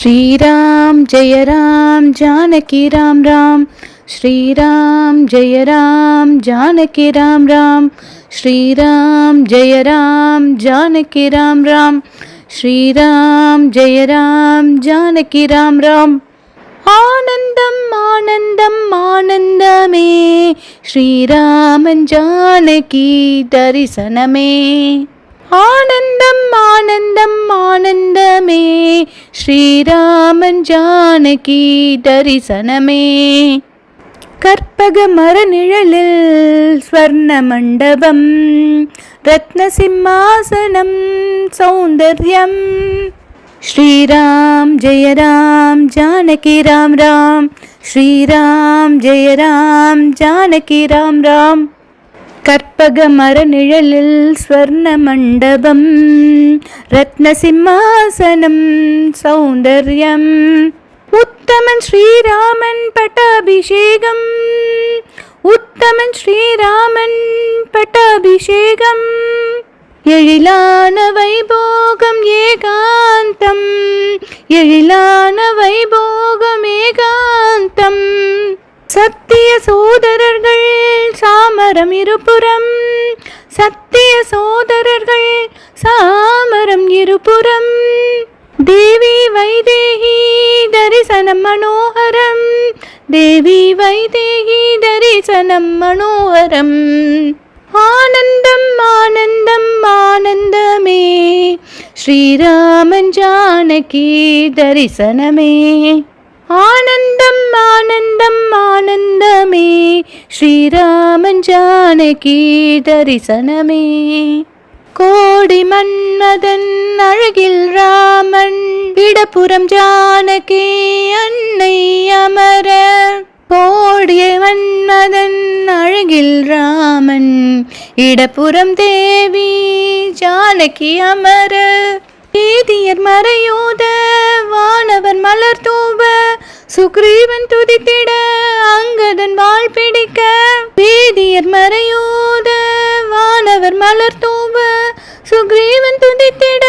श्रीराम जय राम जानकी राम राम। श्रीराम जय राम जानकी राम राम। श्रीराम जय राम जानकी राम राम। श्रीराम जय राम जानकी राम राम। आनंदम आनंदम आनंदमे श्रीरामन जानकी दर्शनमे। आनंदम आनंदम आनंदमे श्रीरामन जानकी दर्शनमे। கற்பக மரநிழலில் ஸ்வர்ண மண்டபம் ரத்ன சிம்மாசனம் சௌந்தர்யம்। श्रीराम जय राम जानकी राम राम। श्रीराम जय राम जानकी राम राम। கற்பக மரநிழலில் ஸ்வர்ண மண்டபம் ரத்ன சிம்மாசனம் சௌந்தர்யம்। உத்தமன் ஸ்ரீராமன் பட்டாபிஷேகம் உத்தமன் ஸ்ரீராமன் பட்டாபிஷேகம்। எழிலான வைபோகம் ஏகாந்தம் எழிலான வைபோகம் ஏகாந்தம்। சத்திய சோதரர்கள் சாமரம் இருபுறம் சத்திய சோதரர்கள் சாமரம் இருபுறம்। தேவி வைதேகி தரிசனம் மனோகரம் தேவி வைதேகி தரிசனம் மனோகரம்। ஆனந்தம் ஆனந்தம் ஆனந்தமே ஸ்ரீராமன் ஜானகி தரிசனமே। ஆனந்தம் ஆனந்தம் ஆனந்தமே ஸ்ரீராமன் ஜானகி தரிசனமே। கோடி மன்மதன் அழகில் ராமன் இடப்புறம் ஜானகி அன்னை அமர। கோடிய மன்மதன் அழகில் ராமன் இடப்புறம் தேவி ஜானகி அமர। வேதியர் மறையோத வானவர் மலர் தூவ சுக்ரீவன் துதித்திட அங்கதன் வாழ் பிடிக்க। வேதியர் மறையோத வானவர் மலர் தூவ சுக்ரீவன் துதித்திட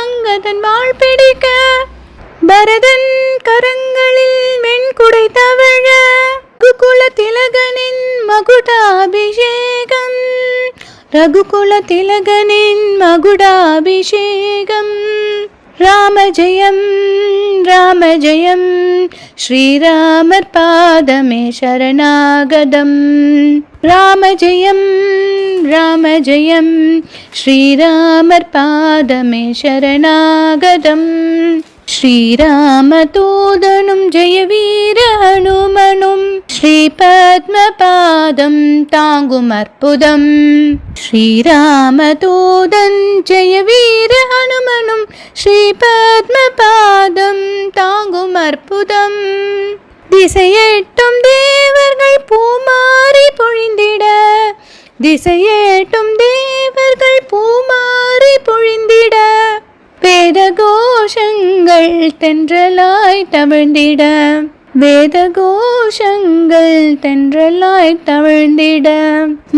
அங்கதன் வாழ் பிடிக்க। பரதன் கரங்களில் வெண்குடை தவழ ரகுகுல திலகனின் மகுடாபிஷேகம் ரகுகுல திலகனின் மகுடாபிஷேகம்। ராம ஜெயம் ராம ஜெயம் ஸ்ரீராமர் பாதமே சரணாகதம்। ராம ஜெயம் ராம ஜெயம் ஸ்ரீராமர் பாதமே சரணாகதம்। ஸ்ரீராமதூதனும் ஜெயவீர ஹனுமனும் ஸ்ரீபத்மபாதம் தாங்கும் அற்புதம்। ஸ்ரீராமதூதன் ஜெயவீர ஹனுமனும் ஸ்ரீபத்மபாதம் தாங்கும் அற்புதம்। திசையெட்டும் தேவர்கள் பூமாரி பொழிந்திட திசையெட்டும் தேவர்கள் பூமாரி பொழிந்திட। வேத கோஷங்கள் தென்றலாய் தவழ்ந்திட வேத கோஷங்கள் தென்றலாய் தவழ்ந்திட।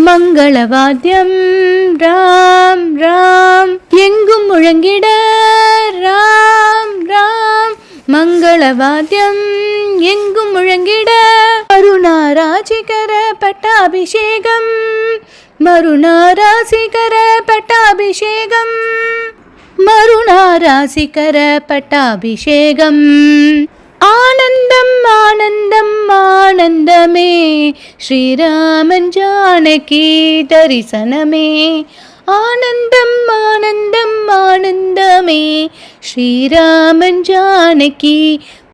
மங்களவாத்தியம் ராம் ராம் எங்கும் முழங்கிட ராம் ராம் மங்களவாத்தியம் எங்கும் முழங்கிட। மருணாராசிகர பட்டாபிஷேகம் மருணாராசிகர பட்டாபிஷேகம் மருணாராசிகர பட்டாபிஷேகம்। ஆனந்தம் ஆனந்தம் ஆனந்தமே ஸ்ரீராமன் ஜானகி தரிசனமே। ஆனந்தம் ஆனந்தம் ஆனந்தமே ஸ்ரீராமன் ஜானகி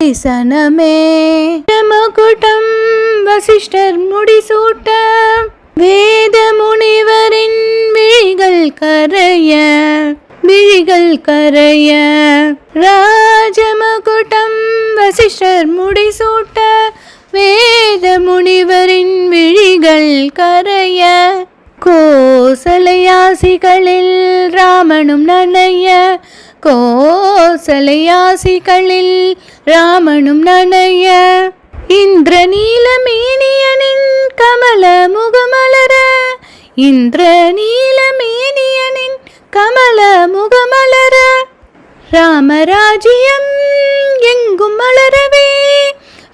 தரிசனமே। மகுடம் வசிஷ்டர் முடிசூட்ட வேத முனிவரின் விழிகள் கரைய விழிகள் கரைய। ராஜமகுடம் வசிஷ்டர் முடிசூட்ட வேத முனிவரின் விழிகள் கரைய। கோசலையாசிகளில் ராமனும் நனைய கோசலையாசிகளில் ராமனும் நனைய। இந்திரநீலமேனியனின் கமல முகமலர இந்திரநீலமேனியனின் கமல முகமலர। ராமராஜ்யம் எங்கும்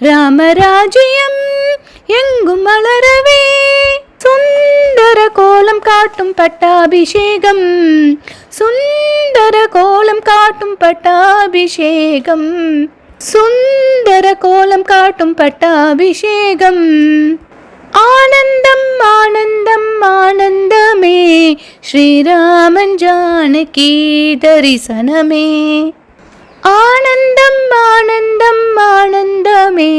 ராமராஜ்யம் எங்கும் மலரவே சுந்தர கோலம் காட்டும் பட்டாபிஷேகம் சுந்தர கோலம் காட்டும் பட்டாபிஷேகம் சுந்தர கோலம் காட்டும் பட்டாபிஷேகம் ஆனந்தம் ஆனந்தம் ஆனந்தமே ஸ்ரீராமன் ஜானகி தரிசனமே ஆனந்தம் ஆனந்தம் ஆனந்தமே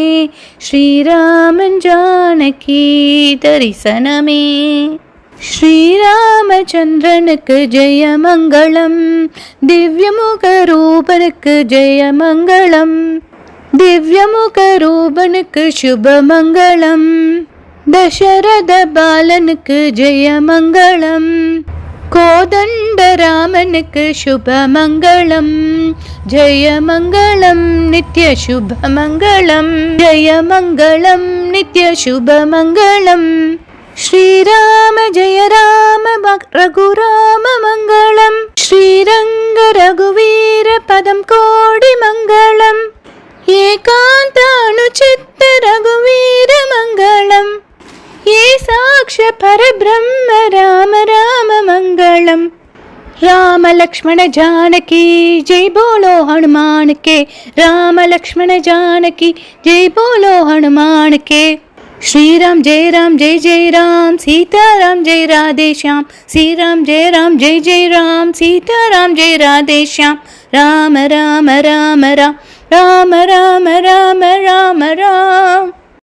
ஸ்ரீராமன் ஜானகி தரிசனமே ஸ்ரீராமச்சந்திரனுக்கு ஜெயமங்களம் திவ்யமுக ரூபனுக்கு ஜெயமங்களம் திவ்யமுக ரூபனுக்கு சுபமங்களம் தசரத பாலனுக்கு ஜெயமங்களம் கோதண்டராமனுக்கு சுபமங்களம் ஜெயமங்களம் நித்ய சுபமங்களம் ஜெயமங்களம் நித்ய சுபமங்களம் ஸ்ரீராம ஜெய ராம ரகுராம மங்களம் ஸ்ரீரங்க ரகுவீர பதம் கோடி மங்களம் ஏகாந்த அனுசித்த ரகுவீர மங்களம் ஏ சாக்ஷ பரபிரம்ம ராம ராம மங்களம் राम लक्ष्मण जानकी जय बोलो हनुमान के राम लक्ष्मण जानकी जय बोलो हनुमान के श्री राम जय जय राम सीता राम जय राधे श्याम श्री राम जय जय राम सीता राम जय राधे श्याम राम राम राम राम राम राम राम राम राम